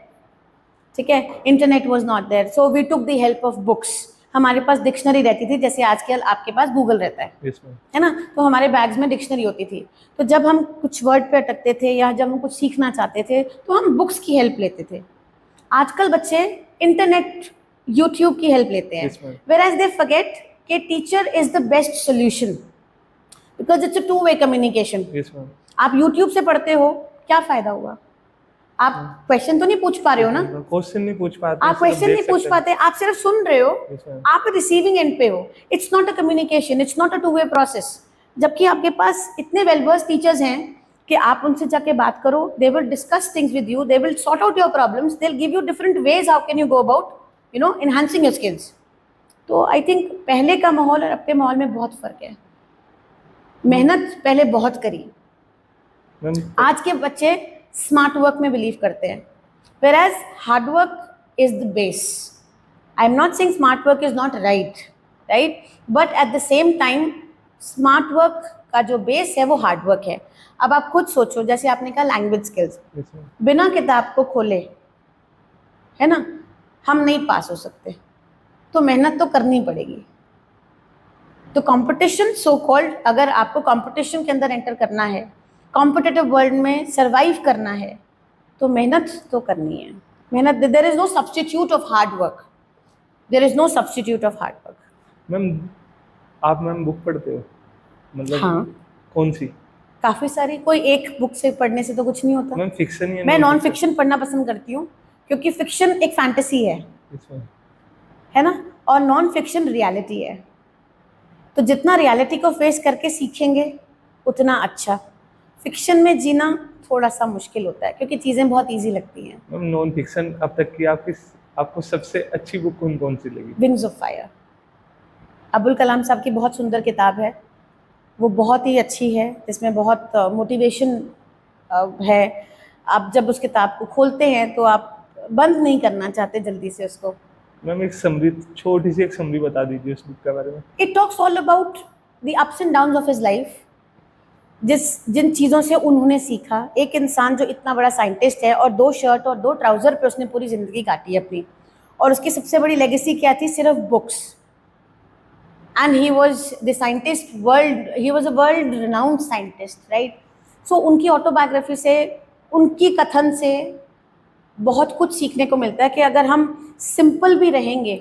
ठीक है, internet was not there, so we took the help of books. हमारे पास dictionary रहती थी, जैसे आजकल आपके पास Google रहता है, यस मैम। है ना। तो हमारे बैग्स में डिक्शनरी होती थी। तो जब हम कुछ वर्ड पे अटकते थे या जब हम कुछ सीखना चाहते थे तो हम बुक्स की हेल्प लेते थे। आजकल बच्चे इंटरनेट, यूट्यूब की हेल्प लेते हैं, Yes, ma'am. whereas they forget कि teacher is the best solution, because it's a two way communication. Yes ma'am. आप यूट्यूब से पढ़ते हो, क्या फायदा हुआ? आप क्वेश्चन तो नहीं पूछ पा रहे हो ना, क्वेश्चन नहीं पूछ पाते, आप क्वेश्चन नहीं पूछ पाते, आप सिर्फ सुन रहे हो, Yes, ma'am. आप रिसीविंग एंड पे हो। It's not a communication, it's not a two way process. जबकि आपके पास इतने वेलवर्स टीचर्स हैं कि आप उनसे जाके बात करो, they will discuss things with you, they will sort out your problems, they will give you different ways how can you go about enhancing your skills. तो आई थिंक पहले का माहौल और अब के माहौल में बहुत फर्क है। मेहनत पहले बहुत करी, मैम आज के बच्चे स्मार्ट वर्क में बिलीव करते हैं, whereas hard work is the base. I'm not saying smart work is not right, but at the same time smart work का जो बेस है वो हार्ड वर्क है। अब आप खुद सोचो, जैसे आपने कहा लैंग्वेज स्किल्स, Yes, ma'am. बिना किताब को खोले, है ना, हम नहीं पास हो सकते, तो मेहनत तो करनी पड़ेगी। तो कंपटीशन सो कॉल्ड, अगर आपको कंपटीशन के अंदर एंटर करना है, कॉम्पिटिटिव वर्ल्ड में सरवाइव करना है, तो मेहनत तो करनी है। मेहनत, there is no substitute of hard work, there is no substitute of hard work. Ma'am आप मैम बुक पढ़ते हो? मतलब हाँ, कौन सी? काफ़ी सारी, कोई एक बुक से पढ़ने से तो कुछ नहीं होता। मैम फिक्शन या मैं नॉन फिक्शन पढ़ना पसंद करती हूँ, क्योंकि फिक्शन एक फैंटेसी है, Yes, ma'am. है ना, और नॉन फिक्शन रियलिटी है। तो जितना रियलिटी को फेस करके सीखेंगे उतना अच्छा। फिक्शन में जीना थोड़ा सा मुश्किल होता है, क्योंकि चीज़ें बहुत ईजी लगती हैं। मैम नॉन फिक्शन अब तक की आपको सबसे अच्छी बुक कौन सी लगी? Wings of fire, Abul Kalam साहब की बहुत सुंदर किताब है, वो बहुत ही अच्छी है, इसमें बहुत मोटिवेशन है। आप जब उस किताब को खोलते हैं तो आप बंद नहीं करना चाहते जल्दी से उसको। मैम एक समरी, छोटी सी एक समरी बता दीजिए उस बुक के बारे में। It talks all about the ups and downs of his life, जिन चीज़ों से उन्होंने सीखा। एक इंसान जो इतना बड़ा साइंटिस्ट है और 2 शर्ट और 2 ट्राउज़र पे उसने पूरी ज़िंदगी काटी है अपनी, और उसकी सबसे बड़ी लेगेसी क्या थी? सिर्फ books. And he was the scientist, he was a world renowned scientist, right. So उनकी ऑटोबायोग्राफी से, उनकी कथन से बहुत कुछ सीखने को मिलता है कि अगर हम सिंपल भी रहेंगे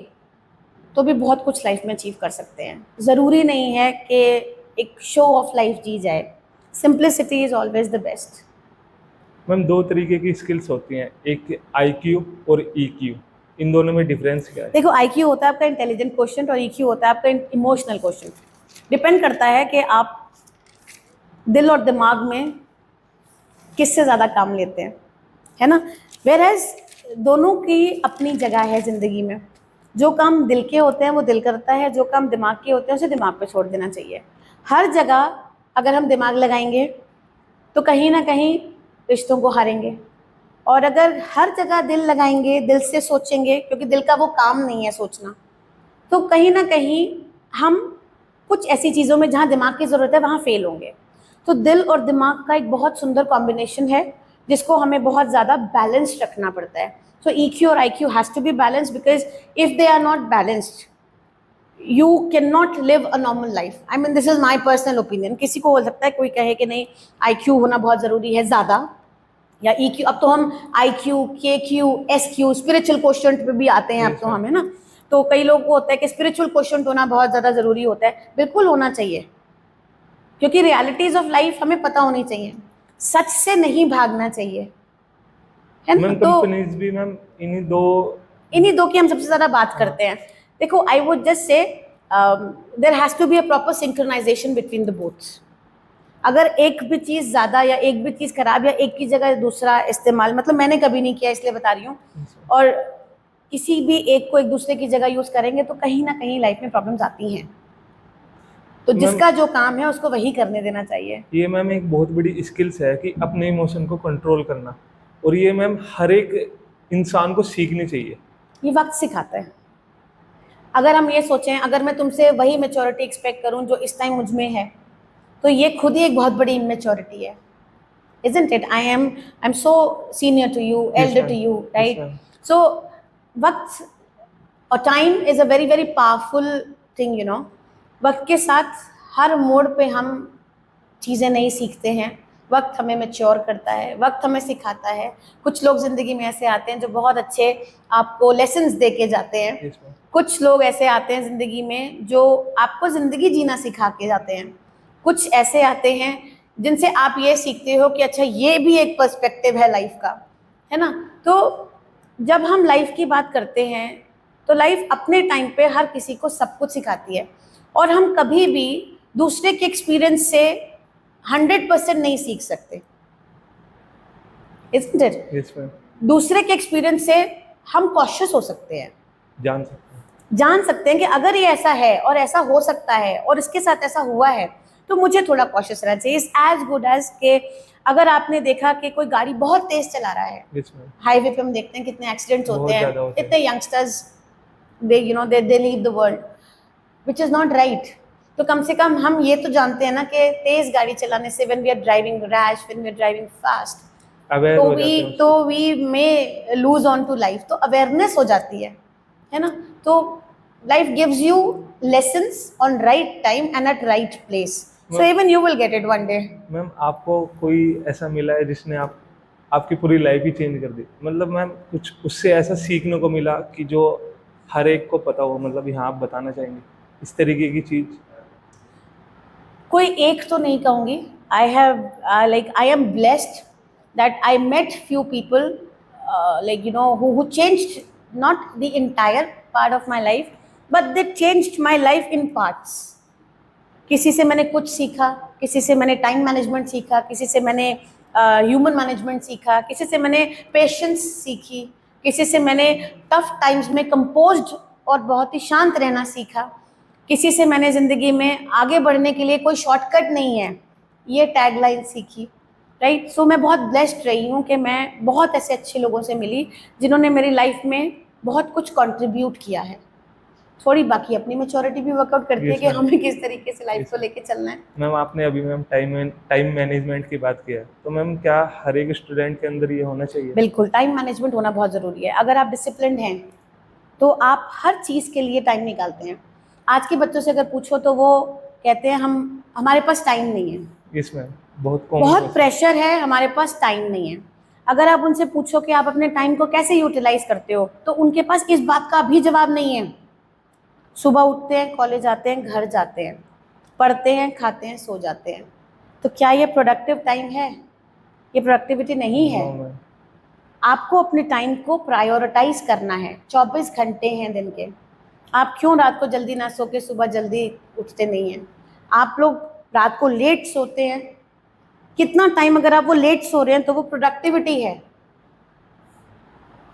तो भी बहुत कुछ लाइफ में अचीव कर सकते हैं। ज़रूरी नहीं है कि एक शो ऑफ लाइफ जी जाए, simplicity is always the best. Ma'am 2 तरीके की स्किल्स होती हैं, एक IQ और EQ, इन दोनों में डिफरेंस क्या है? देखो, IQ होता है आपका इंटेलिजेंट क्वेश्चन और EQ होता है आपका इमोशनल क्वेश्चन। डिपेंड करता है कि आप दिल और दिमाग में किससे ज़्यादा काम लेते हैं, है ना। वेयरएज दोनों की अपनी जगह है ज़िंदगी में। जो काम दिल के होते हैं वो दिल करता है, जो काम दिमाग के होते हैं उसे दिमाग पे छोड़ देना चाहिए। हर जगह अगर हम दिमाग लगाएंगे तो कहीं ना कहीं रिश्तों को हारेंगे, और अगर हर जगह दिल लगाएंगे, दिल से सोचेंगे, क्योंकि दिल का वो काम नहीं है सोचना, तो कहीं ना कहीं हम कुछ ऐसी चीज़ों में जहाँ दिमाग की ज़रूरत है वहाँ फेल होंगे। तो दिल और दिमाग का एक बहुत सुंदर कॉम्बिनेशन है जिसको हमें बहुत ज़्यादा बैलेंस्ड रखना पड़ता है। सो EQ और IQ has to be balanced, because if they are not balanced you cannot live a normal life. I mean, this is my personal opinion. किसी को हो सकता है कोई कहे कि नहीं IQ होना बहुत ज़रूरी है ज़्यादा, या EQ। अब तो हम IQ, KQ, SQ, spiritual question पे भी आते हैं अब तो हम, है ना। तो कई लोगों को होता है कि स्पिरिचुअल क्वेश्चन होना बहुत ज़्यादा ज़रूरी होता है, बिल्कुल होना चाहिए, क्योंकि रियलिटीज़ ऑफ लाइफ हमें पता होनी चाहिए, सच से नहीं भागना चाहिए, है ना। मैम तो कंपनीज भी मैम इन्हीं दो की हम सबसे ज़्यादा बात करते हैं। देखो, I would just say there has to be a proper synchronisation between the boths. अगर एक भी चीज़ ज़्यादा या एक भी चीज़ खराब या एक की जगह दूसरा इस्तेमाल, मतलब मैंने कभी नहीं किया इसलिए बता रही हूँ, और किसी भी एक को एक दूसरे की जगह यूज़ करेंगे तो कहीं ना कहीं लाइफ में प्रॉब्लम्स आती हैं। तो मैम जिसका जो काम है उसको वही करने देना चाहिए। ये मैम एक बहुत बड़ी स्किल्स है कि अपने इमोशन को कंट्रोल करना, और ये मैम हर एक इंसान को सीखनी चाहिए। ये वक्त सिखाता है। अगर हम ये सोचें, अगर मैं तुमसे वही मेच्योरिटी एक्सपेक्ट करूं जो इस टाइम मुझ में है, तो ये खुद ही एक बहुत बड़ी इमेच्योरिटी है, isn't it? I'm so senior to you, Yes, elder ma'am. to you, Yes, right? ma'am. So वक्त और time is a very very powerful thing, you know. वक्त के साथ हर मोड़ पे हम चीज़ें नहीं सीखते हैं, वक्त हमें मैच्योर करता है, वक्त हमें सिखाता है। कुछ लोग ज़िंदगी में ऐसे आते हैं जो बहुत अच्छे आपको लेसन्स दे के जाते हैं, Yes, ma'am. कुछ लोग ऐसे आते हैं ज़िंदगी में जो आपको ज़िंदगी जीना सिखा के जाते हैं, कुछ ऐसे आते हैं जिनसे आप ये सीखते हो कि अच्छा ये भी एक पर्सपेक्टिव है लाइफ का, है ना। तो जब हम लाइफ की बात करते हैं तो लाइफ अपने टाइम पे हर किसी को सब कुछ सिखाती है, और हम कभी भी दूसरे के एक्सपीरियंस से 100% नहीं सीख सकते, isn't it? Yes, ma'am. दूसरे के एक्सपीरियंस से हम कॉशियस हो सकते हैं, जान सकते हैं कि अगर ये ऐसा है और ऐसा हो सकता है और इसके साथ ऐसा हुआ है तो मुझे थोड़ा कॉशियस रहना चाहिए। इज एज गुड एज के अगर आपने देखा कि कोई गाड़ी बहुत तेज चला रहा है, Yes, ma'am. हाईवे पे हम देखते हैं कितने एक्सीडेंट्स बहुत होते हैं, ज़्यादा होते हैं। इतने youngsters they leave the world, which is not right. तो कम से कम हम ये तो जानते हैं ना कि तेज गाड़ी चलाने से when we are driving rash, when we are driving fast, aware हो जाते हैं तो we may lose on to life. तो अवेयरनेस हो जाती है ना। तो life gives you lessons on right time and at right place, so even you will get it one day. Ma'am आपको कोई ऐसा मिला है जिसने आपकी पूरी लाइफ ही चेंज कर दी, मतलब मैम कुछ उससे ऐसा सीखने को मिला कि जो हर एक को पता हो, मतलब यहाँ आप बताना चाहेंगे इस तरीके की चीज़? कोई एक तो नहीं कहूँगी। I am blessed that I met few people who changed not the entire part of my life, but they changed my life in parts. किसी से मैंने कुछ सीखा, किसी से मैंने टाइम मैनेजमेंट सीखा, किसी से मैंने ह्यूमन मैनेजमेंट सीखा, किसी से मैंने पेशेंस सीखी, किसी से मैंने टफ टाइम्स में कंपोज्ड और बहुत ही शांत रहना सीखा, किसी से मैंने ज़िंदगी में आगे बढ़ने के लिए कोई शॉर्टकट नहीं है ये टैगलाइन सीखी, राइट। सो मैं बहुत ब्लेस्ड रही हूँ कि मैं बहुत ऐसे अच्छे लोगों से मिली जिन्होंने मेरी लाइफ में बहुत कुछ कंट्रीब्यूट किया है। थोड़ी बाकी अपनी मैच्योरिटी भी वर्कआउट करती है Yes, कि ma'am. हमें किस तरीके से लाइफ Yes, को ma'am. लेके चलना है। मैम आपने अभी मैम टाइम मैनेजमेंट की बात किया है, तो मैम क्या हर एक स्टूडेंट के अंदर ये होना चाहिए? बिल्कुल, टाइम मैनेजमेंट होना बहुत ज़रूरी है। अगर आप डिसिप्लिन्ड हैं तो आप हर चीज़ के लिए टाइम निकालते हैं। आज के बच्चों से अगर पूछो तो वो कहते हैं हमारे पास टाइम नहीं है। यस मैम, बहुत कॉमन बहुत प्रेशर है, हमारे पास टाइम नहीं है। अगर आप उनसे पूछो कि आप अपने टाइम को कैसे यूटिलाइज करते हो तो उनके पास इस बात का भी जवाब नहीं है। सुबह उठते हैं, कॉलेज आते हैं, घर जाते हैं, पढ़ते हैं, खाते हैं, सो जाते हैं। तो क्या ये प्रोडक्टिव टाइम है? ये प्रोडक्टिविटी नहीं है। मैम। आपको अपने टाइम को प्रायोरिटाइज करना है। 24 घंटे हैं दिन के, आप क्यों रात को जल्दी ना सो के सुबह जल्दी उठते नहीं हैं? आप लोग रात को लेट सोते हैं, कितना टाइम अगर आप वो लेट सो रहे हैं तो वो प्रोडक्टिविटी है।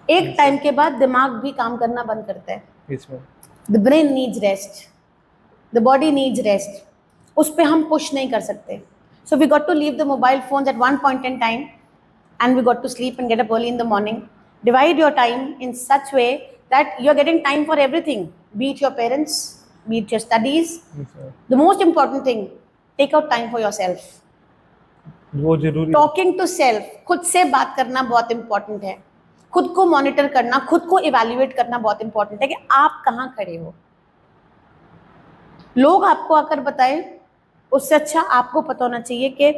एक टाइम के बाद दिमाग भी काम करना बंद करता है। Yes ma'am. The brain needs rest, the body needs rest. उस पर हम पुश नहीं कर सकते। So we got to leave the mobile phones at one point in time and we got to sleep and get up early in the morning. Divide your time in such way that you're getting time for everything, be it your parents, be it your studies. Yes, ma'am. The most important thing, take out time for yourself. वो जरूरी। Talking to self, खुद से बात करना बहुत important है। खुद को मॉनिटर करना, खुद को इवैल्यूएट करना बहुत important है कि आप कहाँ खड़े हो। लोग आपको आकर बताएं, उससे अच्छा आपको पता होना चाहिए कि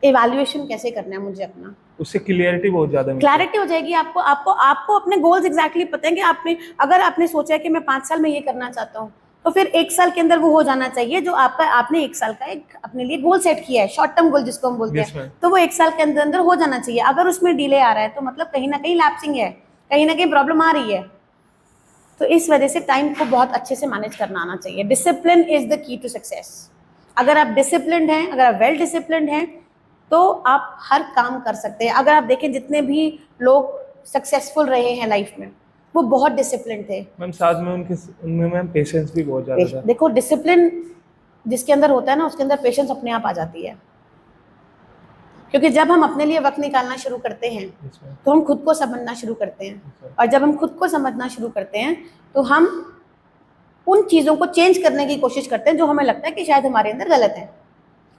इवैल्यूएशन कैसे करना है मुझे अपना। उससे क्लियरिटी बहुत ज़्यादा मिलती है। क्लैरिटी हो जाएगी आपको आपको आपको अपने गोल्स एग्जैक्टली पता है कि आपने अगर आपने सोचा है कि मैं 5 साल में ये करना चाहता हूँ, तो फिर 1 साल के अंदर वो हो जाना चाहिए जो आपका आपने 1 साल का एक अपने लिए गोल सेट किया है, शॉर्ट टर्म गोल जिसको हम बोलते Yes, हैं, ma'am. तो वो 1 साल के अंदर अंदर हो जाना चाहिए। अगर उसमें डिले आ रहा है तो मतलब कहीं ना कहीं लैप्सिंग है, कहीं ना कहीं प्रॉब्लम आ रही है। तो इस वजह से टाइम को बहुत अच्छे से मैनेज करना आना चाहिए। Discipline is the key to success. अगर आप डिसिप्लिन्ड हैं, अगर आप वेल डिसिप्लिन्ड हैं, तो आप हर काम कर सकते हैं। अगर आप देखें जितने भी लोग सक्सेसफुल रहे हैं लाइफ में, वो बहुत डिसिप्लिन थे। मैम साथ में उनमें मैम पेशेंस भी बहुत ज़्यादा था। देखो डिसिप्लिन जिसके अंदर होता है ना, उसके अंदर पेशेंस अपने आप आ जाती है। क्योंकि जब हम अपने लिए वक्त निकालना शुरू करते हैं Yes, ma'am. तो हम खुद को समझना शुरू करते हैं, Yes, और जब हम खुद को समझना शुरू करते हैं तो हम उन चीज़ों को चेंज करने की कोशिश करते हैं जो हमें लगता है कि शायद हमारे अंदर गलत है।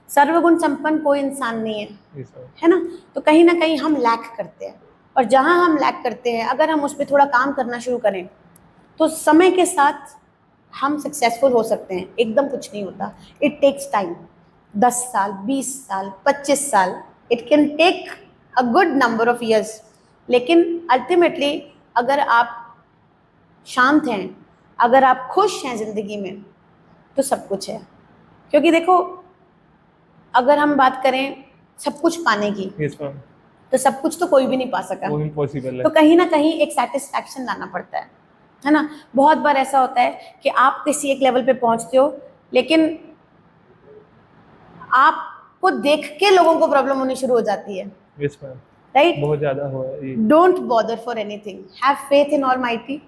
सर्वगुण संपन्न कोई इंसान नहीं है, Yes, ma'am. है ना? तो कहीं ना कहीं हम लैक करते हैं, और जहाँ हम लैक करते हैं अगर हम उस पर थोड़ा काम करना शुरू करें तो समय के साथ हम सक्सेसफुल हो सकते हैं। एकदम कुछ नहीं होता, इट टेक्स टाइम। 10 साल, 20 साल, 25 साल, it can take a good number of years, लेकिन अल्टीमेटली अगर आप शांत हैं, अगर आप खुश हैं ज़िंदगी में, तो सब कुछ है। क्योंकि देखो अगर हम बात करें सब कुछ पाने की, Yes, ma'am. तो सब कुछ तो कोई भी नहीं पा सका, वो इम्पॉसिबल है। तो कहीं ना कहीं एक सेटिस्फैक्शन लाना पड़ता है ना? बहुत बार ऐसा होता है कि आप किसी एक लेवल पे पहुंचते हो, लेकिन आपको देख के लोगों को प्रॉब्लम होनी शुरू हो जाती है, Yes, ma'am. राइट? बहुत ज़्यादा हुआ है ये। Don't bother for anything, have faith in almighty,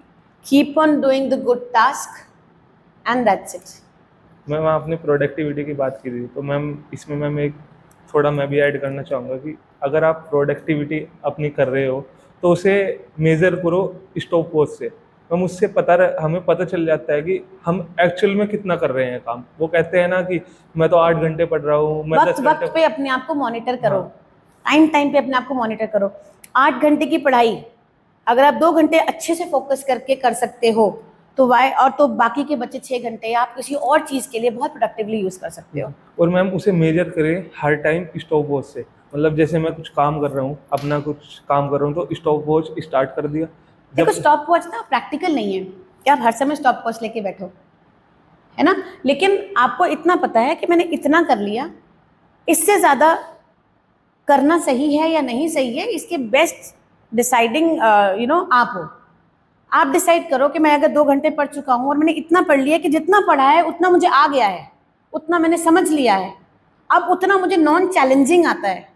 keep on doing the good task, and that's it. Ma'am आपने प्रोडक्टिविटी की बात की थी, तो मैम इसमें मैम एक थोड़ा मैं भी ऐड करना चाहूँगा कि अगर आप प्रोडक्टिविटी अपनी कर रहे हो तो उसे मेज़र करो स्टॉप वॉच से। हम उससे हमें पता चल जाता है कि हम एक्चुअल में कितना कर रहे हैं काम। वो कहते हैं ना कि मैं तो 8 घंटे पढ़ रहा हूँ, मैं 10 वक्त घंटे। वक्त पे अपने आप को मॉनिटर करो, हाँ। टाइम टाइम पे अपने आप को मॉनिटर करो। 8 घंटे की पढ़ाई अगर आप 2 घंटे अच्छे से फोकस करके कर सकते हो तो वाई, और तो बाकी के बच्चे 6 घंटे आप किसी और चीज़ के लिए बहुत प्रोडक्टिवली यूज़ कर सकते हो। और मैम उसे मेजर करें हर टाइम स्टॉप वॉच से। मतलब जैसे मैं कुछ काम कर रहा हूँ, अपना कुछ काम कर रहा हूँ, तो स्टॉप वॉच स्टार्ट कर दिया। देखो स्टॉप वॉच ना प्रैक्टिकल नहीं है कि आप हर समय स्टॉप वॉच लेके बैठो, है ना? लेकिन आपको इतना पता है कि मैंने इतना कर लिया, इससे ज़्यादा करना सही है या नहीं सही है, इसके बेस्ट डिसाइडिंग आप हो। आप डिसाइड करो कि मैं अगर 2 घंटे पढ़ चुका हूँ और मैंने इतना पढ़ लिया कि जितना पढ़ा है उतना मुझे आ गया है, उतना मैंने समझ लिया है, अब उतना मुझे नॉन चैलेंजिंग आता है,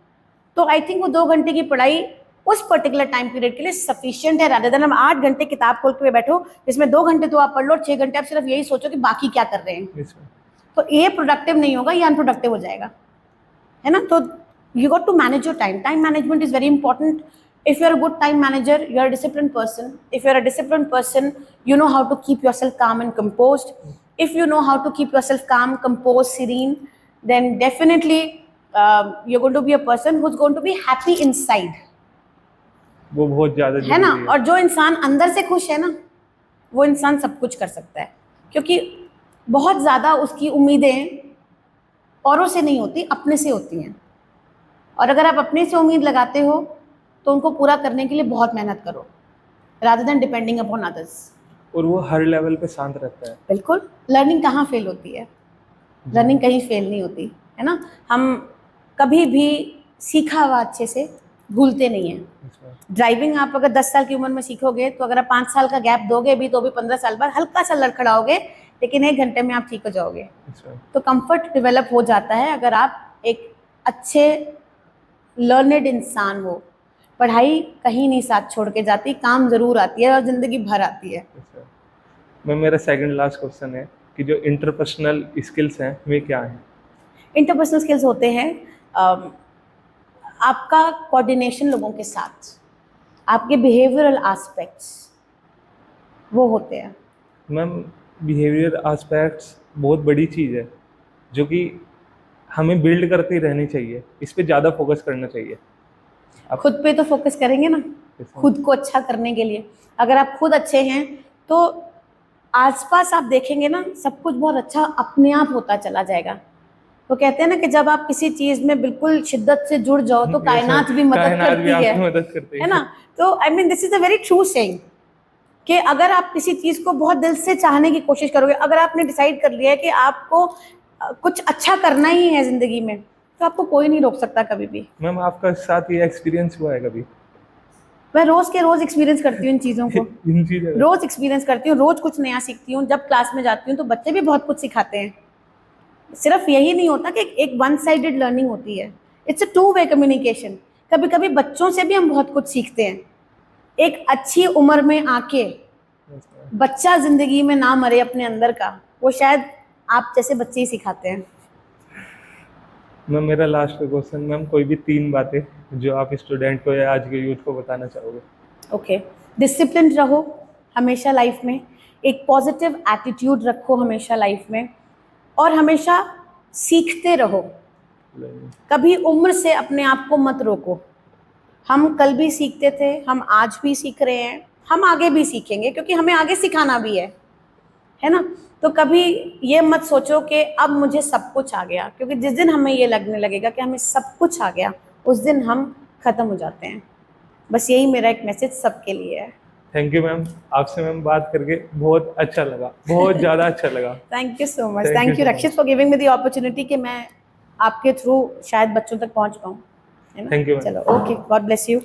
तो आई थिंक वो 2 घंटे की पढ़ाई उस पर्टिकुलर टाइम पीरियड के लिए सफिशिएंट है, रादर देन हम 8 घंटे किताब खोल के बैठो जिसमें 2 घंटे तो आप पढ़ लो और 6 घंटे आप सिर्फ यही सोचो कि बाकी क्या कर रहे हैं। Yes, ma'am. तो ये प्रोडक्टिव नहीं होगा, ये अनप्रोडक्टिव हो जाएगा, है ना? तो you got to manage your time. Time management is very important. If you're a good time manager, you're a disciplined person. If you're a disciplined person, you know how to keep yourself calm and composed. If you know how to keep yourself calm, composed, serene, then definitely you're going to be a person who's going to be happy inside. वो बहुत ज़्यादा है ना? जरूरी है। और जो इंसान अंदर से खुश है ना, वो इंसान सब कुछ कर सकता है, क्योंकि बहुत ज़्यादा उसकी उम्मीदें औरों से नहीं होती, अपने से होती हैं। और अगर आप अपने से उम्मीद लगाते हो तो उनको पूरा करने के लिए बहुत मेहनत करो, rather than depending upon others. और वो हर लेवल पे शांत रहता है। बिल्कुल, लर्निंग कहाँ फेल होती है? लर्निंग कहीं फेल नहीं होती, है ना? हम कभी भी सीखा हुआ अच्छे से भूलते नहीं हैं। Yes, ma'am. ड्राइविंग आप अगर 10 साल की उम्र में सीखोगे तो अगर आप 5 साल का गैप दोगे भी तो भी 15 साल बाद हल्का सा लड़खड़ाओगे, लेकिन 1 घंटे में आप ठीक हो जाओगे। Yes, ma'am. तो कंफर्ट डेवलप हो जाता है अगर आप एक अच्छे लर्नेड इंसान हो। पढ़ाई कहीं नहीं साथ छोड़ के जाती, काम ज़रूर आती है और ज़िंदगी भर आती है। Yes, ma'am. मैम मेरा सेकंड लास्ट क्वेश्चन है कि जो इंटरपर्सनल स्किल्स हैं वे क्या हैं? इंटरपर्सनल स्किल्स होते हैं आपका कोऑर्डिनेशन लोगों के साथ, आपके बिहेवियरल एस्पेक्ट्स वो होते हैं। मैम बिहेवियर एस्पेक्ट्स बहुत बड़ी चीज़ है जो कि हमें बिल्ड करती रहनी चाहिए, इस पे ज़्यादा फोकस करना चाहिए। आप खुद पे तो फोकस करेंगे ना, खुद को अच्छा करने के लिए। अगर आप खुद अच्छे हैं तो आसपास आप देखेंगे ना, सब कुछ बहुत अच्छा अपने आप होता चला जाएगा। तो कहते हैं ना कि जब आप किसी चीज में बिल्कुल शिद्दत से जुड़ जाओ तो कायनात भी मदद कायनात भी करती आपकी मदद करती है ना। तो I mean this is a very true saying कि अगर आप किसी चीज को बहुत दिल से चाहने की कोशिश करोगे, अगर आपने डिसाइड कर लिया है कि आपको कुछ अच्छा करना ही है जिंदगी में, तो आपको कोई नहीं रोक सकता कभी भी। मैम आपका साथ ये एक्सपीरियंस हुआ है कभी मैं रोज के रोज एक्सपीरियंस करती हूँ इन चीजों को, इन चीज़ों का? रोज एक्सपीरियंस करती हूँ, रोज कुछ नया सीखती हूँ। जब क्लास में जाती हूँ तो बच्चे भी बहुत कुछ सिखाते हैं। सिर्फ यही नहीं होता कि एक वन साइडेड लर्निंग होती है, it's a two way communication. कभी कभी बच्चों से भी हम बहुत कुछ सीखते हैं। एक अच्छी उम्र में आके बच्चा जिंदगी में ना मरे अपने अंदर का, वो शायद आप जैसे बच्चे ही सिखाते हैं। मैम मेरा लास्ट क्वेश्चन, मैम कोई भी 3 बातें जो आप स्टूडेंट को या आज के यूथ को बताना चाहोगे? ओके, डिसिप्लिन रहो हमेशा लाइफ में, एक पॉजिटिव एटीट्यूड रखो हमेशा लाइफ में, और हमेशा सीखते रहो। कभी उम्र से अपने आप को मत रोको। हम कल भी सीखते थे, हम आज भी सीख रहे हैं, हम आगे भी सीखेंगे क्योंकि हमें आगे सिखाना भी है ना। तो कभी ये मत सोचो कि अब मुझे सब कुछ आ गया, क्योंकि जिस दिन हमें ये लगने लगेगा कि हमें सब कुछ आ गया, उस दिन हम ख़त्म हो जाते हैं। बस यही मेरा एक मैसेज सबके लिए है। थैंक यू मैम, आपसे मैम बात करके बहुत अच्छा लगा, बहुत ज़्यादा अच्छा लगा। Thank you so much, Thank you thank you so much. Rakshit for giving me the opportunity कि मैं आपके थ्रू शायद बच्चों तक पहुंच पाऊँ, है ना। Thank you, ma'am. चलो, ओके, गॉड ब्लेस यू।